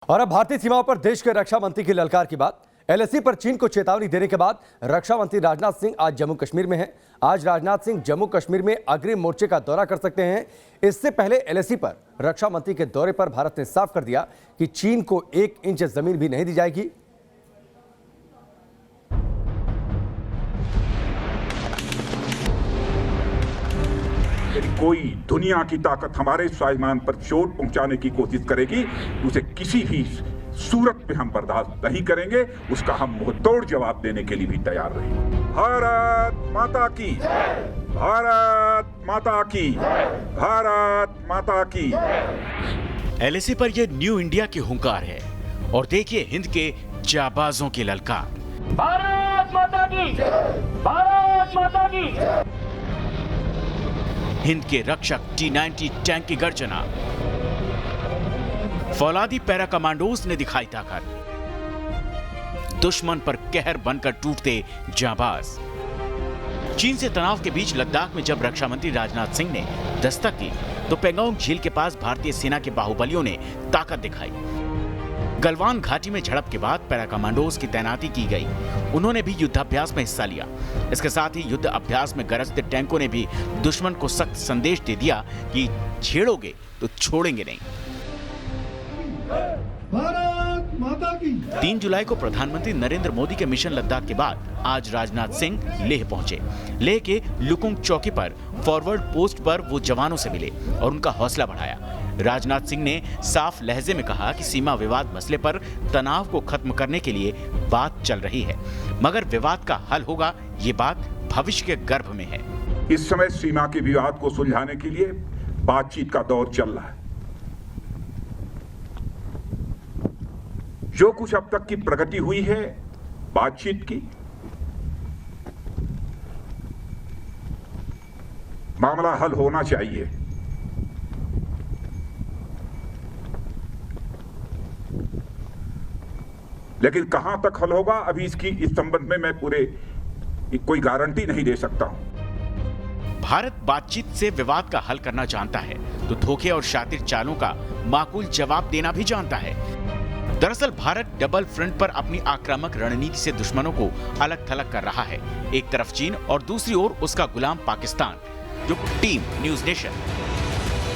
और अब भारतीय सीमाओं पर देश के रक्षा मंत्री की ललकार की बात। एलएसी पर चीन को चेतावनी देने के बाद रक्षा मंत्री राजनाथ सिंह आज जम्मू कश्मीर में हैं। आज राजनाथ सिंह जम्मू कश्मीर में अग्रिम मोर्चे का दौरा कर सकते हैं। इससे पहले एलएसी पर रक्षा मंत्री के दौरे पर भारत ने साफ कर दिया कि चीन को 1 इंच जमीन भी नहीं दी जाएगी। यदि कोई दुनिया की ताकत हमारे स्वाभिमान पर चोट पहुंचाने की कोशिश करेगी, उसे किसी भी सूरत में हम बर्दाश्त नहीं करेंगे। उसका हम मुंहतोड़ जवाब देने के लिए भी तैयार रहेंगे। भारत माता की, भारत माता की, भारत माता की। एलएसी पर यह न्यू इंडिया की हुंकार है और देखिए हिंद के जाबाजों की ललकार। भारत माता की, भारत माता की। हिंद के रक्षक T-90 टैंक की गर्जना। फौलादी पैरा कमांडोज ने दिखाई ताकत। दुश्मन पर कहर बनकर टूटते जाबाज। चीन से तनाव के बीच लद्दाख में जब रक्षा मंत्री राजनाथ सिंह ने दस्तक दी तो पेंगोंग झील के पास भारतीय सेना के बाहुबलियों ने ताकत दिखाई। गलवान घाटी में झड़प के बाद पैरा कमांडोज की तैनाती की गई। उन्होंने भी युद्धाभ्यास में हिस्सा लिया। इसके साथ ही युद्ध अभ्यास में गरजते टैंकों ने भी दुश्मन को सख्त संदेश दे दिया कि छेड़ोगे तो छोड़ेंगे नहीं। भारत माता की। 3 जुलाई को प्रधानमंत्री नरेंद्र मोदी के मिशन लद्दाख के बाद आज राजनाथ सिंह लेह पहुंचे। लेह के लुकुंग चौकी पर फॉरवर्ड पोस्ट पर वो जवानों से मिले और उनका हौसला बढ़ाया। राजनाथ सिंह ने साफ लहजे में कहा कि सीमा विवाद मसले पर तनाव को खत्म करने के लिए बात चल रही है, मगर विवाद का हल होगा ये बात भविष्य के गर्भ में है। इस समय सीमा के विवाद को सुलझाने के लिए बातचीत का दौर चल रहा है। जो कुछ अब तक की प्रगति हुई है बातचीत की, मामला हल होना चाहिए। लेकिन कहां तक हल होगा अभी इस संबंध में मैं कोई गारंटी नहीं दे सकता हूं। भारत बातचीत से विवाद का हल करना जानता है तो धोखे और शातिर चालों का माकूल जवाब देना भी जानता है। दरअसल भारत डबल फ्रंट पर अपनी आक्रामक रणनीति से दुश्मनों को अलग थलग कर रहा है। एक तरफ चीन और दूसरी ओर उसका गुलाम पाकिस्तान। जो टीम न्यूज़ नेशन।